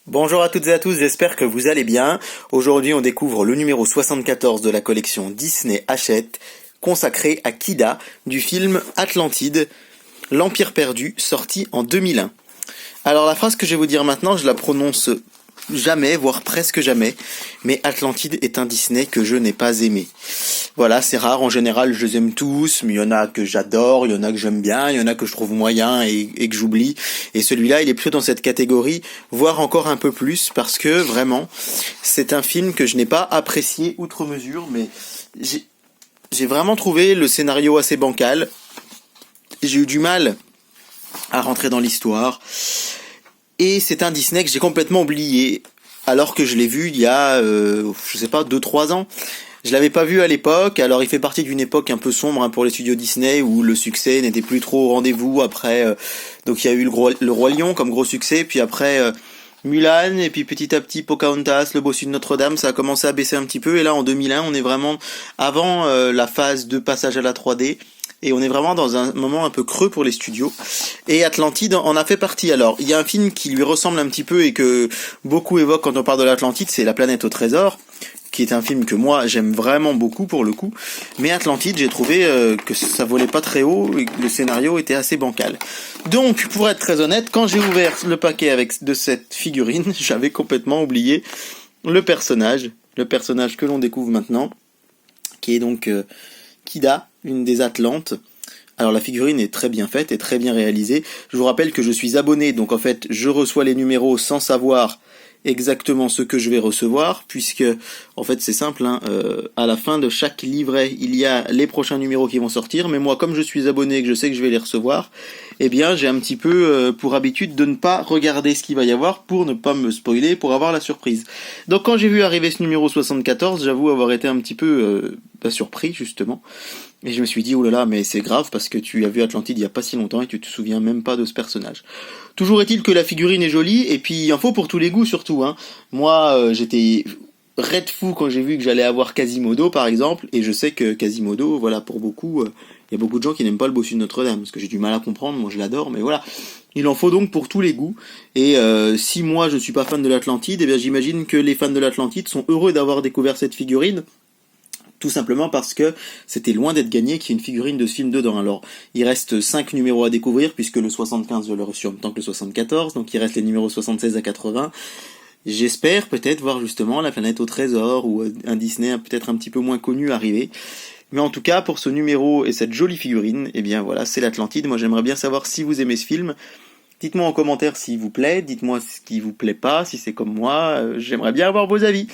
Bonjour à toutes et à tous, j'espère que vous allez bien. Aujourd'hui, on découvre le numéro 74 de la collection Disney Hachette, consacré à Kida, du film Atlantide, l'Empire perdu, sorti en 2001. Alors la phrase que je vais vous dire maintenant, je la prononce jamais, voire presque jamais, mais Atlantide est un Disney que je n'ai pas aimé. Voilà, c'est rare, en général je les aime tous, mais il y en a que j'adore, il y en a que j'aime bien, il y en a que je trouve moyen et que j'oublie, et celui-là il est plutôt dans cette catégorie, voire encore un peu plus, parce que vraiment, c'est un film que je n'ai pas apprécié outre mesure, mais j'ai vraiment trouvé le scénario assez bancal, j'ai eu du mal à rentrer dans l'histoire, et c'est un Disney que j'ai complètement oublié, alors que je l'ai vu il y a, je sais pas, 2-3 ans. Je l'avais pas vu à l'époque, alors il fait partie d'une époque un peu sombre pour les studios Disney, où le succès n'était plus trop au rendez-vous après, donc il y a eu le Roi Lion comme gros succès, puis après Mulan, et puis petit à petit Pocahontas, le Bossu de Notre-Dame, ça a commencé à baisser un petit peu, et là en 2001 on est vraiment avant la phase de passage à la 3D, et on est vraiment dans un moment un peu creux pour les studios. Et Atlantide en a fait partie. Alors, il y a un film qui lui ressemble un petit peu et que beaucoup évoquent quand on parle de l'Atlantide, c'est La planète au trésor, qui est un film que moi j'aime vraiment beaucoup pour le coup. Mais Atlantide, j'ai trouvé que ça volait pas très haut et que le scénario était assez bancal. Donc, pour être très honnête, quand j'ai ouvert le paquet de cette figurine, j'avais complètement oublié le personnage que l'on découvre maintenant, qui est donc Kida, une des Atlantes. Alors la figurine est très bien faite et très bien réalisée. Je vous rappelle que je suis abonné, donc en fait je reçois les numéros sans savoir exactement ce que je vais recevoir, puisque en fait c'est simple, à la fin de chaque livret il y a les prochains numéros qui vont sortir, mais moi comme je suis abonné et que je sais que je vais les recevoir, eh bien j'ai un petit peu pour habitude de ne pas regarder ce qu'il va y avoir pour ne pas me spoiler, pour avoir la surprise. Donc quand j'ai vu arriver ce numéro 74, j'avoue avoir été un petit peu surpris justement. Et je me suis dit, oh là là, mais c'est grave parce que tu as vu Atlantide il y a pas si longtemps et tu te souviens même pas de ce personnage. Toujours est-il que la figurine est jolie, et puis il en faut pour tous les goûts surtout. Moi, j'étais raide fou quand j'ai vu que j'allais avoir Quasimodo par exemple, et je sais que Quasimodo, voilà, pour beaucoup, il y a beaucoup de gens qui n'aiment pas le Bossu de Notre-Dame, parce que j'ai du mal à comprendre, moi je l'adore, mais voilà. Il en faut donc pour tous les goûts, et si moi je suis pas fan de l'Atlantide, eh bien j'imagine que les fans de l'Atlantide sont heureux d'avoir découvert cette figurine, tout simplement parce que c'était loin d'être gagné qu'il y ait une figurine de ce film dedans. Alors, il reste 5 numéros à découvrir, puisque le 75, je l'ai reçu en même temps que le 74, donc il reste les numéros 76 à 80. J'espère peut-être voir justement La planète au trésor, ou un Disney peut-être un petit peu moins connu arriver. Mais en tout cas, pour ce numéro et cette jolie figurine, eh bien voilà, c'est l'Atlantide. Moi j'aimerais bien savoir si vous aimez ce film. Dites-moi en commentaire s'il vous plaît, dites-moi ce qui vous plaît pas, si c'est comme moi, j'aimerais bien avoir vos avis.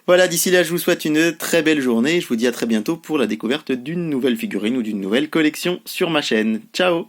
Voilà, d'ici là, je vous souhaite une très belle journée, je vous dis à très bientôt pour la découverte d'une nouvelle figurine ou d'une nouvelle collection sur ma chaîne. Ciao!